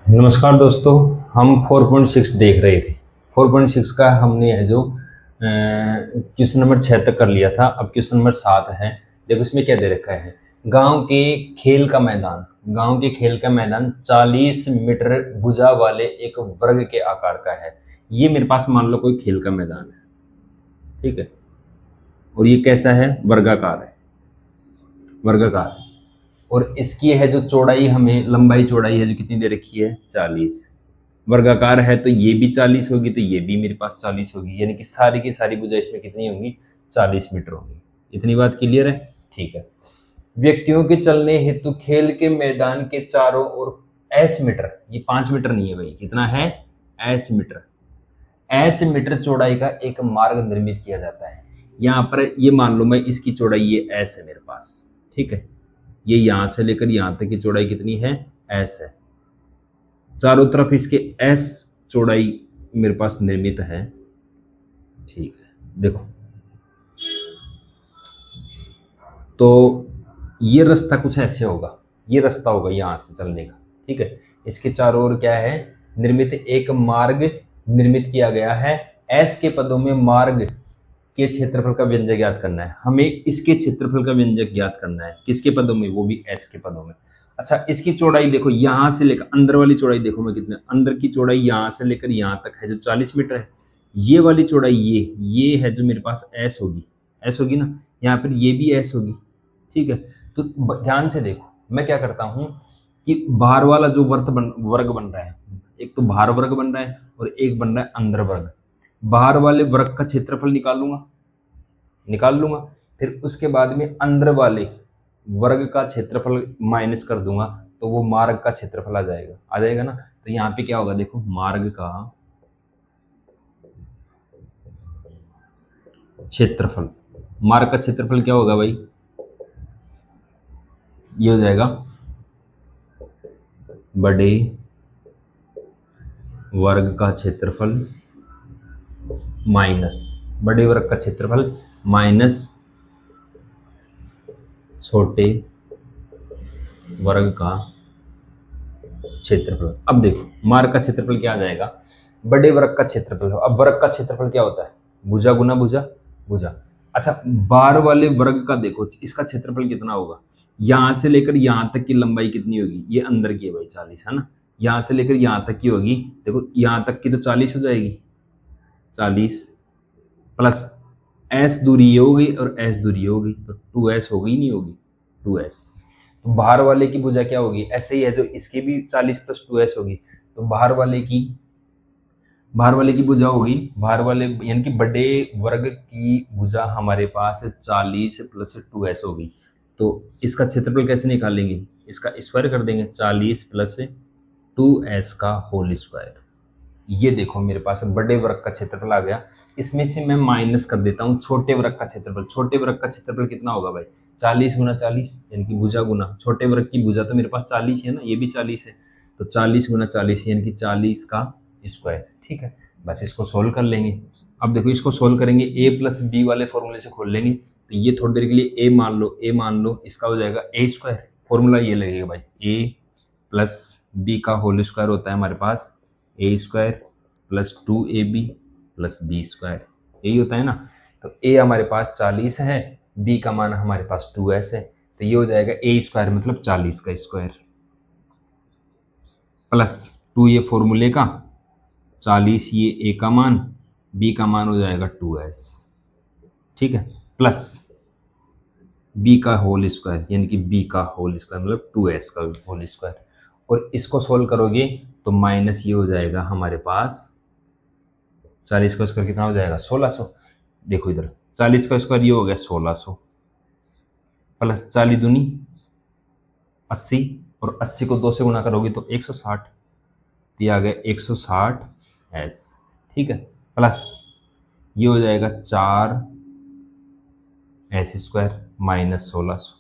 नमस्कार दोस्तों। हम 4.6 देख रहे थे। 4.6 का हमने है जो क्वेश्चन नंबर 6 तक कर लिया था। अब क्वेश्चन नंबर 7 है। देखो इसमें क्या दे रखा है। गांव के खेल का मैदान 40 मीटर भुजा वाले एक वर्ग के आकार का है। ये मेरे पास मान लो कोई खेल का मैदान है, ठीक है। और ये कैसा है, वर्गाकार है, वर्गाकार। और इसकी है जो चौड़ाई, हमें लंबाई चौड़ाई है जो कितनी दे रखी है, 40। वर्गाकार है तो ये भी 40 होगी, तो ये भी मेरे पास 40 होगी, यानी कि सारी की सारी भुजा इसमें कितनी होंगी, 40 मीटर होंगी। इतनी बात क्लियर है, ठीक है। व्यक्तियों के चलने हेतु खेल के मैदान के चारों ओर एस मीटर, ये 5 मीटर नहीं है भाई, कितना है, एस मीटर, एस मीटर चौड़ाई का एक मार्ग निर्मित किया जाता है। यहाँ पर ये मान लो मैं इसकी चौड़ाई ये एस है मेरे पास, ठीक है। ये यहां से लेकर यहां तक की चौड़ाई कितनी है, एस है। चारों तरफ इसके एस चौड़ाई मेरे पास निर्मित है, ठीक है। देखो तो ये रास्ता कुछ ऐसे होगा, ये रास्ता होगा यहां से चलने का, ठीक है। इसके चारों ओर क्या है, निर्मित एक मार्ग निर्मित किया गया है। एस के पदों में मार्ग के क्षेत्रफल का व्यंजक ज्ञात करना है, हमें इसके क्षेत्रफल का व्यंजक ज्ञात करना है, किसके पदों में, वो भी एस के पदों में। अच्छा, इसकी चौड़ाई देखो, यहां से लेकर अंदर वाली चौड़ाई देखो मैं कितने, अंदर की चौड़ाई यहां से लेकर यहां तक है जो 40 मीटर है। ये वाली चौड़ाई ये है जो मेरे पास एस होगी, एस होगी ना, यहाँ पर ये भी एस होगी, ठीक है। तो ध्यान से देखो, मैं क्या करता हूं कि बाहर वाला जो वर्ग बन रहा है, एक तो बाहर वर्ग बन रहा है और एक बन रहा है अंदर वर्ग। बाहर वाले वर्ग का क्षेत्रफल निकाल लूंगा, फिर उसके बाद में अंदर वाले वर्ग का क्षेत्रफल माइनस कर दूंगा, तो वो मार्ग का क्षेत्रफल आ जाएगा ना। तो यहाँ पे क्या होगा, देखो मार्ग का क्षेत्रफल, मार्ग का क्षेत्रफल क्या होगा भाई, ये हो जाएगा बड़े वर्ग का क्षेत्रफल माइनस बड़े वर्ग का क्षेत्रफल माइनस छोटे वर्ग का क्षेत्रफल। अब देखो मार्ग का क्षेत्रफल क्या आ जाएगा, बड़े वर्ग का क्षेत्रफल। अब वर्ग का क्षेत्रफल क्या होता है, भुजा गुना भुजा, भुजा। अच्छा, बाहर वाले वर्ग का देखो, इसका क्षेत्रफल कितना होगा, यहां से लेकर यहां तक की लंबाई कितनी होगी, ये अंदर की है भाई 40, है ना। यहां से लेकर यहां तक की होगी, देखो यहां तक की तो 40 हो जाएगी, 40 प्लस एस दूरी ये होगी और एस दूरी ये होगी, तो 2s होगी, नहीं होगी, 2s। तो बाहर वाले की भुजा क्या होगी, ऐसे ही है जो इसकी भी 40 प्लस 2s होगी। तो बाहर वाले की भुजा होगी, बाहर वाले यानी कि बड़े वर्ग की भुजा हमारे पास 40 प्लस 2s होगी। तो इसका क्षेत्रफल कैसे निकालेंगे, इसका स्क्वायर कर देंगे, 40 प्लस 2s का होल स्क्वायर। ये देखो मेरे पास बड़े वर्ग का क्षेत्रफल आ गया। इसमें से मैं माइनस कर देता हूँ छोटे वर्ग का क्षेत्रफल। छोटे वर्ग का क्षेत्रफल कितना होगा भाई, 40 गुना 40, यानी कि भुजा गुना छोटे वर्ग की भुजा, तो मेरे पास 40 है ना, ये भी 40 है, तो 40 गुना 40 यानी कि 40 का स्क्वायर, ठीक है। बस इसको सोल्व कर लेंगे। अब देखो इसको सोल्व करेंगे, ए प्लस बी वाले फॉर्मूले से खोल लेंगे, तो ये थोड़ी देर के लिए ए मान लो, इसका हो जाएगा ए स्क्वायर। फॉर्मूला ये लगेगा भाई, ए प्लस बी का होल स्क्वायर होता है हमारे पास A square plus 2ab plus B square, यही होता है ना। तो ए हमारे पास 40 है, बी का मान हमारे पास 2s है, तो ये हो जाएगा ए स्क्वायर मतलब 40 का स्क्वायर प्लस 2 ये फॉर्मूले का, 40 ये ए का मान, बी का मान हो जाएगा 2s, ठीक है, प्लस बी का होल स्क्वायर यानी कि बी का होल स्क्वायर मतलब 2s का होल स्क्वायर। और इसको सोल्व करोगे तो माइनस ये हो जाएगा हमारे पास, 40 का स्क्वायर कितना हो जाएगा, 1600। देखो इधर 40 का स्क्वायर ये हो गया 1600 प्लस 40 दूनी 80, और 80 को 2 से गुना करोगे तो 160, तो ये आ गया 160s, ठीक है, प्लस ये हो जाएगा 4s स्क्वायर माइनस 1600।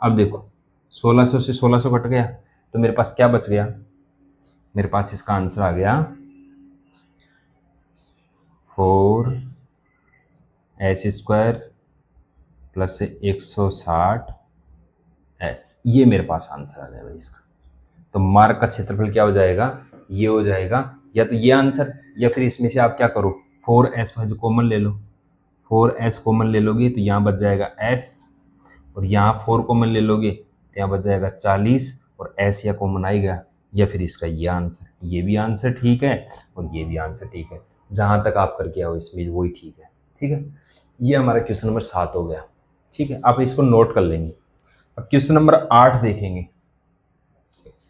अब देखो 1600 से 1600 कट गया, तो मेरे पास क्या बच गया, मेरे पास इसका आंसर आ गया 4s स्क्वायर प्लस 160s, ये मेरे पास आंसर आ जाएगा इसका। तो मार्ग का क्षेत्रफल क्या हो जाएगा, ये हो जाएगा। या तो ये आंसर, या फिर इसमें से आप क्या करो, 4s जो कॉमन ले लो, 4s कॉमन ले लोगे तो यहाँ बच जाएगा s, और यहाँ 4 कॉमन ले लोगे तो यहाँ बच जाएगा 40, और s या कॉमन आएगा, या फिर इसका ये आंसर, ये भी आंसर ठीक है और ये भी आंसर ठीक है। जहाँ तक आप करके आओ इसमें वही ठीक है। ठीक है, ये हमारा क्वेश्चन नंबर 7 हो गया। ठीक है, आप इसको नोट कर लेंगे। अब क्वेश्चन नंबर 8 देखेंगे,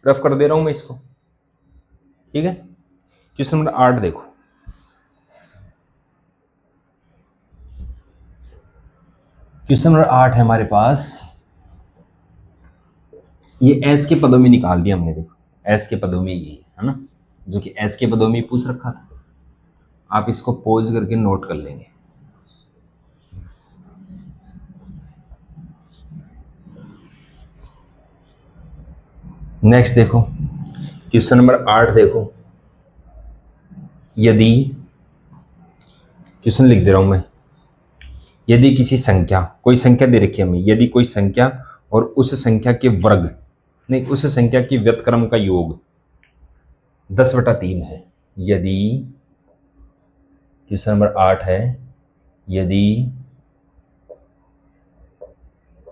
रफ कर दे रहा हूँ मैं इसको। ठीक है, क्वेश्चन नंबर 8 देखो। क्वेश्चन नंबर 8 है हमारे पास, ये एस के पदों में निकाल दिया हमने। देखो एस के पदों में ये है ना, जो कि एस के पदों में पूछ रखा था। आप इसको पॉज करके नोट कर लेंगे। नेक्स्ट देखो क्वेश्चन नंबर 8 देखो। यदि, क्वेश्चन लिख दे रहा हूं मैं, यदि किसी संख्या, कोई संख्या दे रखी है हमें, यदि कोई संख्या और उस संख्या के वर्ग, नहीं उस संख्या की व्युत्क्रम का योग 10/3 है। यदि, क्वेश्चन नंबर 8 है, यदि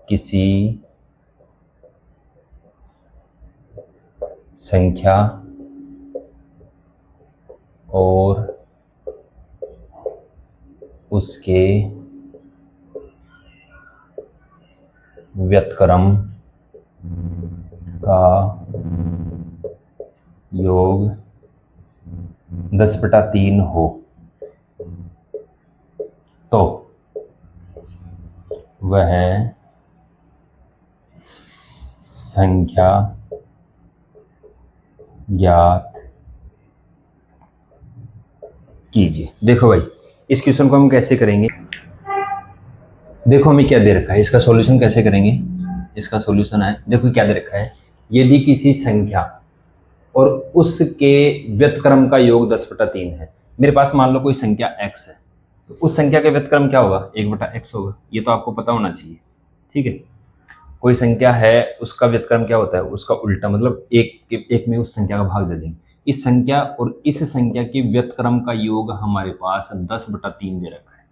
किसी संख्या और उसके व्युत्क्रम का योग 10/3 हो तो वह संख्या ज्ञात कीजिए। देखो भाई इस क्वेश्चन को हम कैसे करेंगे, देखो हमें क्या दे रखा है, इसका सॉल्यूशन कैसे करेंगे। इसका सॉल्यूशन है, देखो क्या दे रखा है, यदि किसी संख्या और उसके व्युत्क्रम का योग 10/3 है। मेरे पास मान लो कोई संख्या x है, तो उस संख्या का व्युत्क्रम क्या होगा, 1/x होगा। ये तो आपको पता होना चाहिए। ठीक है, कोई संख्या है उसका व्युत्क्रम क्या होता है, उसका उल्टा, मतलब एक में उस संख्या का भाग दे देंगे। इस संख्या और इस संख्या के व्युत्क्रम का योग हमारे पास 10/3 दे रखा है,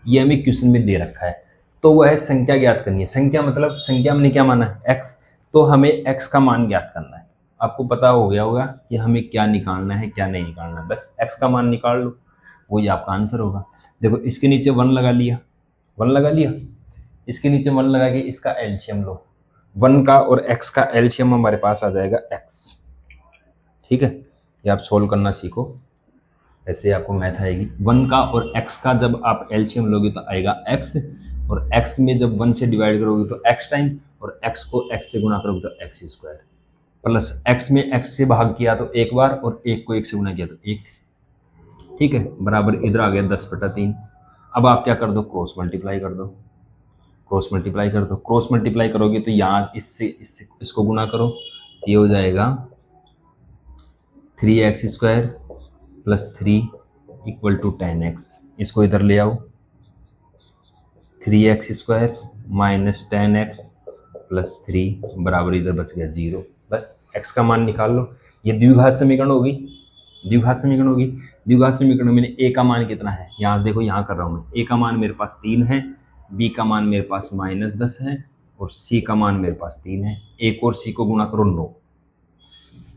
ये हमें क्वेश्चन में दे रखा है। तो वह संख्या ज्ञात करनी है। संख्या मतलब संख्या हमने क्या माना है, x, तो हमें x का मान ज्ञात करना है। आपको पता हो गया होगा कि हमें क्या निकालना है क्या नहीं निकालना है, बस x का मान निकाल लो, वही आपका आंसर होगा। देखो इसके नीचे 1 लगा लिया, 1 लगा लिया, इसके नीचे 1 लगा के इसका एलसीएम लो, 1 का और x का एलसीएम हमारे पास आ जाएगा x। ठीक है, ये आप सोल्व करना सीखो, ऐसे आपको मैथ आएगी। 1 का और x का जब आप एलसीएम लोगे तो आएगा x, और x में जब 1 से डिवाइड करोगे तो x टाइम, और x को x से गुणा करोगे तो x², प्लस x में x से भाग किया तो एक बार, और 1 को 1 से गुणा किया तो 1। ठीक है, बराबर इधर आ गया 10/3। अब आप क्या कर दो, क्रॉस मल्टीप्लाई कर दो, क्रॉस मल्टीप्लाई कर दो। क्रॉस मल्टीप्लाई करोगे तो यहाँ इससे इसको गुणा करो, तो ये हो जाएगा 3x² + 3 = 10x। इसको इधर ले आओ, 3x² - 10x + 3 बराबर इधर बच गया 0। बस x का मान निकाल लो। ये द्विघात समीकरण होगी, द्विघात समीकरण होगी। द्विघात समीकरण में a का मान कितना है, यहाँ देखो, यहाँ कर रहा हूँ मैं। a का मान मेरे पास 3 है, b का मान मेरे पास -10 है, और c का मान मेरे पास 3 है। a और c को गुणा करो 9,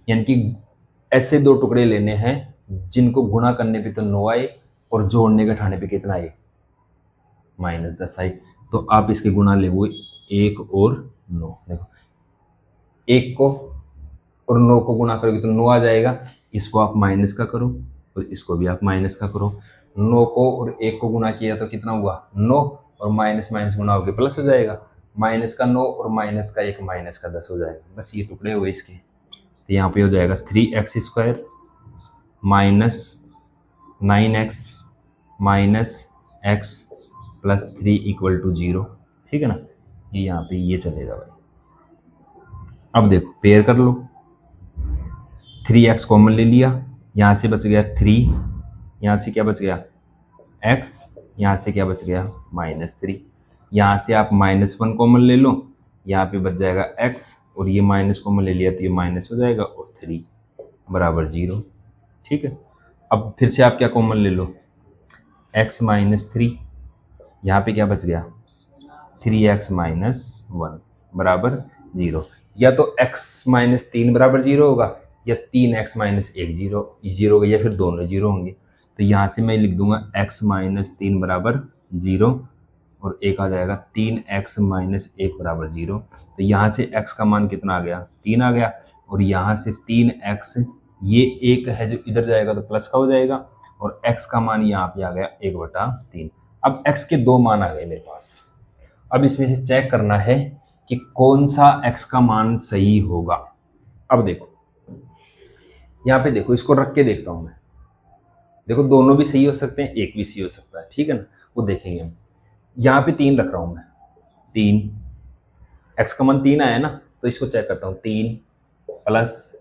यानी कि ऐसे 2 टुकड़े लेने हैं जिनको गुणा करने पे तो 9 आए, और जोड़ने घटाने पे कितना आए, -10 आए। तो आप इसके गुणा ले वो 1 और 9। देखो 1 को और 9 को गुणा करोगे तो 9 आ जाएगा, इसको आप माइनस का करो और इसको भी आप माइनस का करो। 9 को और 1 को गुणा किया तो कितना हुआ, 9, और माइनस माइनस गुणा होकर प्लस हो जाएगा, माइनस का 9 और माइनस का 1 माइनस का 10 हो जाएगा। बस ये टुकड़े हुए इसके, तो यहाँ पे हो जाएगा 3x² - 9x - x + 3 = 0। ठीक है ना, ये यहाँ पे ये चलेगा भाई। अब देखो पेयर कर लो, 3x कॉमन ले लिया, यहाँ से बच गया 3, यहाँ से क्या बच गया x, यहाँ से क्या बच गया -3। यहाँ से आप -1 कॉमन ले लो, यहाँ पे बच जाएगा x, और ये माइनस कॉमन ले लिया तो ये माइनस हो जाएगा और 3 बराबर 0। ठीक है, अब फिर से आप क्या कॉमन ले लो, x माइनस 3, यहाँ पे क्या बच गया 3x माइनस 1 बराबर 0। या तो x माइनस 3 बराबर 0 होगा या 3x माइनस 1 0 होगा, या फिर दोनों 0 होंगे। तो यहाँ से मैं लिख दूंगा x माइनस 3 बराबर 0 और एक आ जाएगा 3x माइनस 1 बराबर 0। तो यहाँ से x का मान कितना आ गया 3 आ गया, और यहाँ से 3x ये एक है जो इधर जाएगा तो प्लस का हो जाएगा, और x का मान यहाँ पे आ गया 1/3। अब x के दो मान आ गए मेरे पास। अब इसमें से चेक करना है कि कौन सा x का मान सही होगा। अब देखो यहाँ पे देखो, इसको रख के देखता हूँ मैं। देखो दोनों भी सही हो सकते हैं, एक भी सही हो सकता है, ठीक है ना, वो देखेंगे हम। यहाँ पे 3 रख रहा हूँ मैं, 3 x का मान 3 आया ना, तो इसको चेक करता हूँ 3 प्लस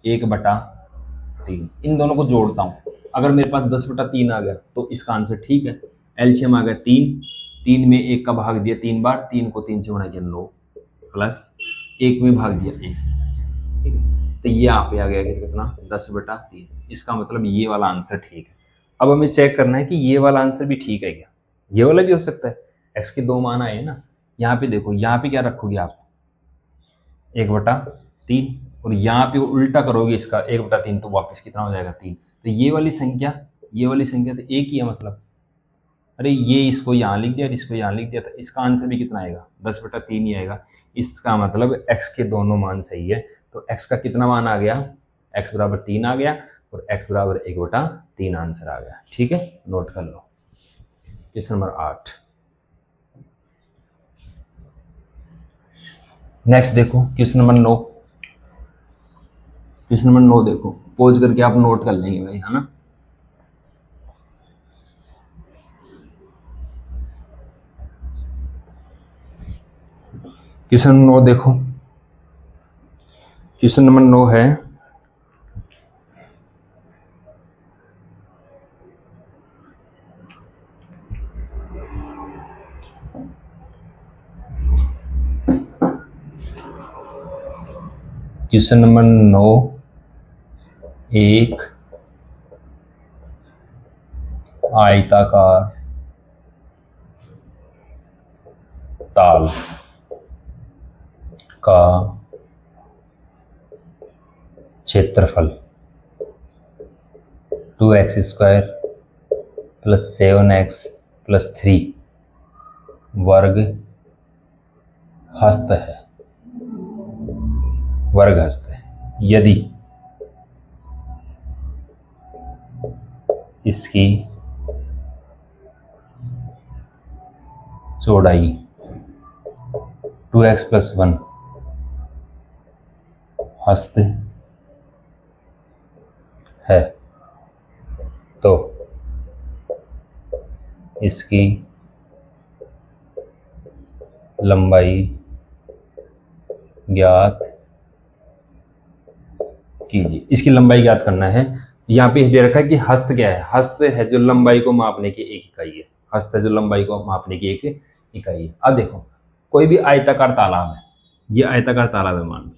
1/3, इन दोनों को जोड़ता हूँ। अगर मेरे पास 10/3 आ गया तो इसका आंसर ठीक है। एलसीएम आ गया 3 में 1 का भाग दिया 3 बार, 3 को 3 से गुणा किया 9 प्लस 1 में भाग दिया 1, ठीक है। तो ये यहाँ पे आ गया कितना 10/3। इसका मतलब ये वाला आंसर ठीक है। अब हमें चेक करना है कि ये वाला आंसर भी ठीक है क्या। ये वाला भी हो सकता है, x के दो मान आए ना। यहाँ पे देखो, यहाँ पे क्या रखोगे आप 1/3, और यहाँ पे उल्टा करोगे इसका 1/3 तो वापस कितना हो जाएगा 3। तो ये वाली संख्या तो एक ही है, मतलब अरे ये इसको यहाँ लिख दिया और इसको यहाँ लिख दिया, तो इसका आंसर भी कितना आएगा 10/3 ही आएगा। इसका मतलब x के दोनों मान सही है। तो x का कितना मान आ गया, x बराबर 3 आ गया और x बराबर 1/3 आंसर आ गया। ठीक है, नोट कर लो। Question number 8। नेक्स्ट देखो क्वेश्चन नंबर 9। क्वेश्चन नंबर 9 देखो, पोज करके आप नोट कर लेंगे भाई, है ना। क्वेश्चन 9 देखो, क्वेश्चन नंबर 9 है क्वेश्चन नंबर 9, एक आयताकार ताल का क्षेत्रफल 2x² + 7x + 3 वर्ग हस्त है, यदि इसकी चौड़ाई 2x + 1 हस्त है तो इसकी लंबाई ज्ञात कीजिए। इसकी लंबाई ज्ञात करना है। यहाँ पे दे रखा है कि हस्त क्या है, हस्त है जो लंबाई को मापने की एक इकाई है, हस्त है जो लंबाई को मापने की एक इकाई है। अब देखो कोई भी आयताकार तालाब है, ये आयताकार तालाब है मान,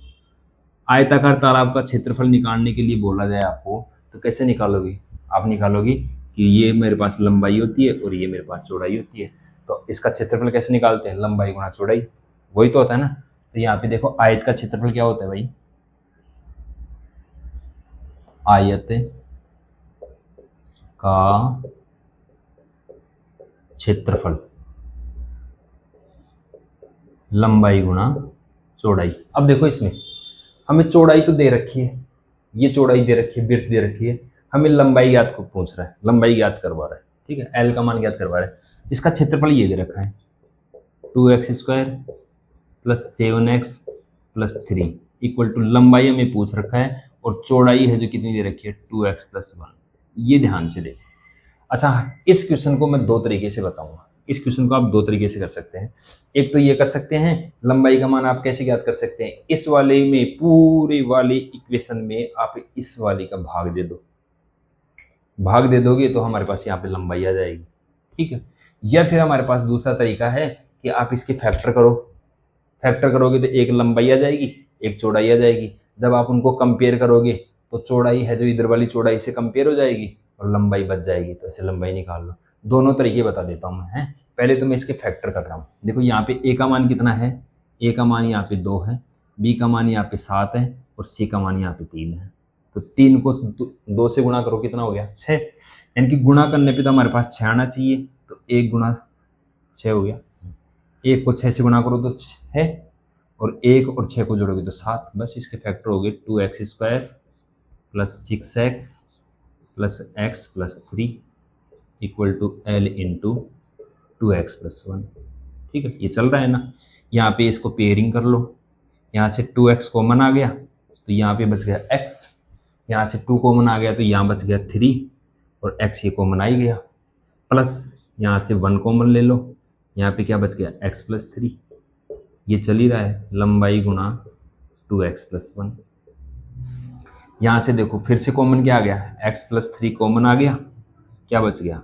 आयताकार तालाब का क्षेत्रफल निकालने के लिए बोला जाए आपको, तो कैसे निकालोगे, आप निकालोगे कि ये मेरे पास लंबाई होती है और ये मेरे पास चौड़ाई होती है, तो इसका क्षेत्रफल कैसे निकालते हैं, लंबाई गुणा चौड़ाई, वही तो होता है ना। तो यहाँ पे देखो आयत का क्षेत्रफल क्या होता है भाई, आयत का क्षेत्रफल लंबाई गुणा चौड़ाई। अब देखो इसमें हमें चौड़ाई तो दे रखी है, ये चौड़ाई दे रखी है, बिर्थ दे रखी है, हमें लंबाई ज्ञात को पूछ रहा है, लंबाई ज्ञात करवा रहा है, ठीक है, एल का मान ज्ञात करवा रहा है। इसका क्षेत्रफल ये दे रखा है 2x² + 7x + 3 = लंबाई हमें पूछ रखा है और चौड़ाई है जो कितनी दे रखी है 2x + 1। ये ध्यान से देखो। अच्छा, इस क्वेश्चन को मैं दो तरीके से बताऊंगा। इस क्वेश्चन को आप दो तरीके से कर सकते हैं। एक तो ये कर सकते हैं, लंबाई का मान आप कैसे ज्ञात कर सकते हैं, इस वाले में पूरे वाले इक्वेशन में आप इस वाले का भाग दे दो, भाग दे दोगे तो हमारे पास यहाँ पे लंबाई आ जाएगी, ठीक है। या फिर हमारे पास दूसरा तरीका है कि आप इसके फैक्टर करो, फैक्टर करोगे तो एक लंबाई आ जाएगी, एक चौड़ाई आ जाएगी। जब आप उनको कंपेयर करोगे तो चौड़ाई है जो इधर वाली चौड़ाई से कंपेयर हो जाएगी और लंबाई बच जाएगी। तो ऐसे लंबाई निकाल लो। दोनों तरीके बता देता हूँ मैं, हैं। पहले तो मैं इसके फैक्टर कर रहा हूँ। देखो यहाँ पे ए का मान कितना है, ए का मान यहाँ पे 2 है, बी का मान यहाँ पे 7 है और सी का मान यहाँ पे 3 है। तो 3 को 2 से गुणा करो, कितना हो गया 6। यानी कि गुणा करने पे तो हमारे पास 6 आना चाहिए, तो 1 गुणा 6 हो गया। 1 को 6 से गुणा करो तो 6 और 1 और 6 को जोड़ोगे तो 7। बस इसके फैक्टर हो गए 2x² plus 6x plus x plus 3 equal to L into 2x plus 1। ठीक है, ये चल रहा है ना। यहाँ पे इसको पेयरिंग कर लो, यहाँ से 2x कॉमन आ गया तो यहाँ पे बच गया x, यहाँ से 2 कॉमन आ गया तो यहाँ बच गया 3 और x ये कॉमन आ ही गया, प्लस यहाँ से 1 कॉमन ले लो, यहाँ पे क्या बच गया x प्लस 3। ये चल ही रहा है, लंबाई गुणा 2x प्लस 1। यहाँ से देखो फिर से कॉमन क्या आ गया, x प्लस 3 कॉमन आ गया, क्या बच गया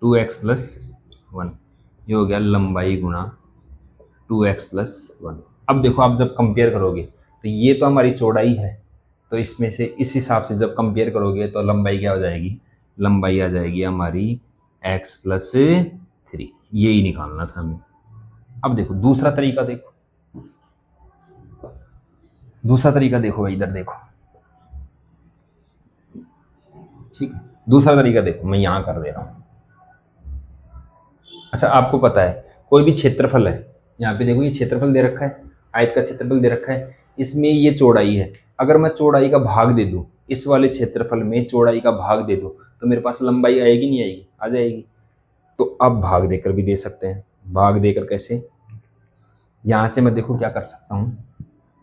2x प्लस 1। ये हो गया लंबाई गुणा 2x प्लस 1। अब देखो आप जब कंपेयर करोगे तो ये तो हमारी चौड़ाई है, तो इसमें से इस हिसाब से जब कंपेयर करोगे तो लंबाई क्या हो जाएगी, लंबाई आ जाएगी हमारी x प्लस 3। यही निकालना था हमें। अब देखो दूसरा तरीका देखो, दूसरा तरीका देखो भाई, इधर देखो। ठीक, दूसरा तरीका देखो, मैं यहाँ कर दे रहा हूँ। अच्छा, आपको पता है कोई भी क्षेत्रफल है, यहाँ पे देखो ये क्षेत्रफल दे रखा है, आयत का क्षेत्रफल दे रखा है, इसमें ये चौड़ाई है। अगर मैं चौड़ाई का भाग दे दूँ, इस वाले क्षेत्रफल में चौड़ाई का भाग दे दूँ तो मेरे पास लंबाई आएगी नहीं आएगी, आ जाएगी। तो अब भाग देकर भी दे सकते हैं। भाग देकर कैसे, यहाँ से मैं देखो क्या कर सकता हूँ,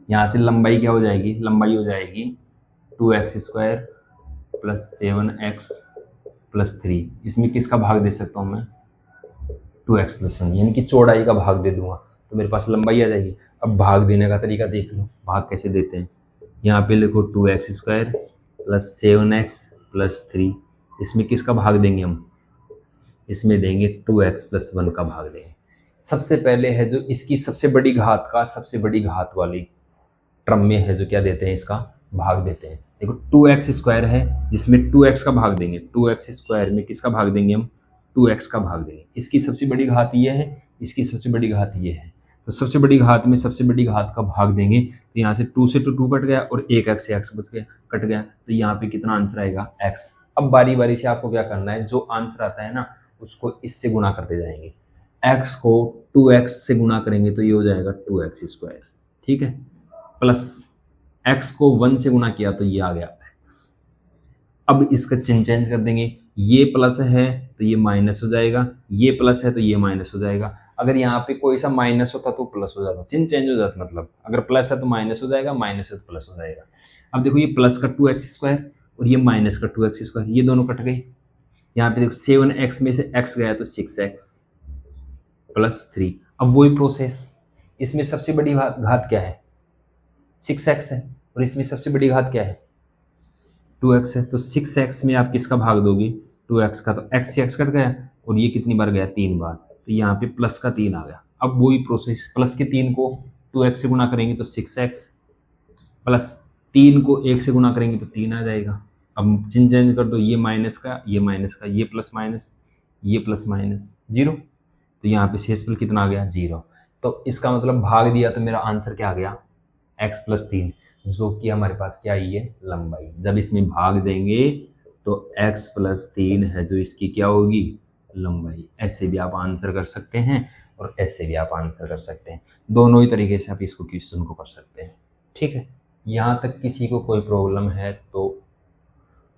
यहाँ से लंबाई क्या हो जाएगी, लंबाई हो जाएगी 2x² प्लस 7x प्लस 3। इसमें किसका भाग दे सकता हूँ मैं, 2x प्लस 1, यानी कि चौड़ाई का भाग दे दूंगा तो मेरे पास लंबाई आ जाएगी। अब भाग देने का तरीका देख लो, भाग कैसे देते हैं। यहाँ पे लिखो 2x² प्लस 7x प्लस 3। इसमें किसका भाग देंगे हम, इसमें देंगे 2x प्लस 1 का भाग देंगे। सबसे पहले है जो इसकी सबसे बड़ी घात का, सबसे बड़ी घात वाली टर्म में है जो क्या देते हैं, इसका भाग देते हैं। देखो 2x² है जिसमें 2x का भाग देंगे, 2x² में किसका भाग देंगे हम, 2x का भाग देंगे। इसकी सबसे बड़ी घात ये है, इसकी सबसे बड़ी घात ये है, तो सबसे बड़ी घात में सबसे बड़ी घात का भाग देंगे। तो यहाँ से 2 से 2 कट गया और एक x से x बच गया, कट गया, तो यहाँ पे कितना आंसर आएगा x। अब बारी बारी से आपको क्या करना है, जो आंसर आता है ना उसको इससे गुणा करते जाएंगे। x को 2x से गुणा करेंगे तो ये हो जाएगा 2x², ठीक है, प्लस x को 1 से गुणा किया तो ये आ गया x। अब इसका चिन्ह चेंज कर देंगे, ये प्लस है तो ये माइनस हो जाएगा, ये प्लस है तो ये माइनस हो जाएगा। अगर यहाँ पे कोई सा माइनस होता तो प्लस हो जाता, चिन्ह चेंज हो जाता, मतलब अगर प्लस है तो माइनस हो जाएगा, माइनस है तो प्लस हो जाएगा। अब देखो ये प्लस का 2x² और ये माइनस का 2x², ये दोनों कट गए। यहाँ पे देखो 7x में से x गया तो 6x प्लस 3। अब वही प्रोसेस, इसमें सबसे बड़ी घात क्या है, 6x है, और इसमें सबसे बड़ी घात क्या है, 2x है। तो 6x में आप किसका भाग दोगे, 2x का, तो x से x कट गया और ये कितनी बार गया, 3 बार, तो यहाँ पे प्लस का 3 आ गया। अब वही प्रोसेस, प्लस के 3 को 2x से गुणा करेंगे तो 6x, प्लस 3 को 1 से गुणा करेंगे तो 3 आ जाएगा। अब चिन्ह चेंज कर दो, ये माइनस का, ये माइनस का, ये प्लस माइनस, ये प्लस माइनस, 0, तो यहाँ पे शेषफल कितना आ गया, 0। तो इसका मतलब भाग दिया तो मेरा आंसर क्या आ गया, x प्लस 3, जो कि हमारे पास क्या आई है, लंबाई। जब इसमें भाग देंगे तो x प्लस 3 है जो इसकी क्या होगी, लंबाई। ऐसे भी आप आंसर कर सकते हैं और ऐसे भी आप आंसर कर सकते हैं, दोनों ही तरीके से आप इसको क्वेश्चन को कर सकते हैं। ठीक है, यहाँ तक किसी को कोई प्रॉब्लम है तो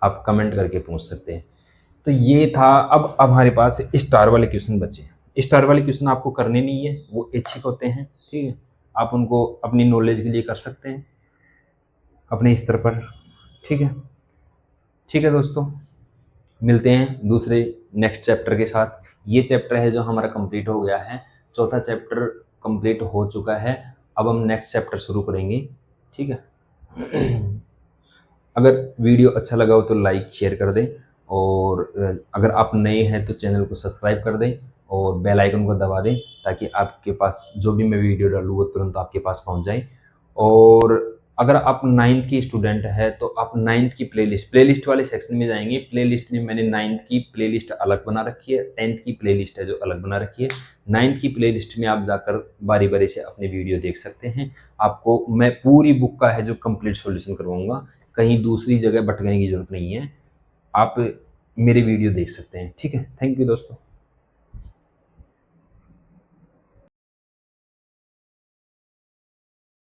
आप कमेंट करके पूछ सकते हैं। तो ये था। अब हमारे पास स्टार वाले क्वेश्चन बचे। स्टार वाले क्वेश्चन आपको करने नहीं है, वो ऐच्छिक होते हैं, ठीक है, आप उनको अपनी नॉलेज के लिए कर सकते हैं अपने स्तर पर। ठीक है, ठीक है दोस्तों, मिलते हैं दूसरे नेक्स्ट चैप्टर के साथ। ये चैप्टर है जो हमारा कंप्लीट हो गया है, चौथा चैप्टर कंप्लीट हो चुका है। अब हम नेक्स्ट चैप्टर शुरू करेंगे। ठीक है, अगर वीडियो अच्छा लगा हो तो लाइक शेयर कर दें, और अगर आप नए हैं तो चैनल को सब्सक्राइब कर दें और बेल आइकन को दबा दें, ताकि आपके पास जो भी मैं वीडियो डालूँ वो तुरंत आपके पास पहुंच जाए। और अगर आप 9th की स्टूडेंट है तो आप 9th की प्लेलिस्ट वाले सेक्शन में जाएंगे। प्लेलिस्ट में मैंने 9th की प्लेलिस्ट अलग बना रखी है, 10th की प्लेलिस्ट है जो अलग बना रखी है। 9th की प्लेलिस्ट में आप जाकर बारी बारी से अपने वीडियो देख सकते हैं। आपको मैं पूरी बुक का है जो कंप्लीट सॉल्यूशन करवाऊंगा, कहीं दूसरी जगह भटकने की जरूरत नहीं है, आप मेरे वीडियो देख सकते हैं। ठीक है, थैंक यू दोस्तों।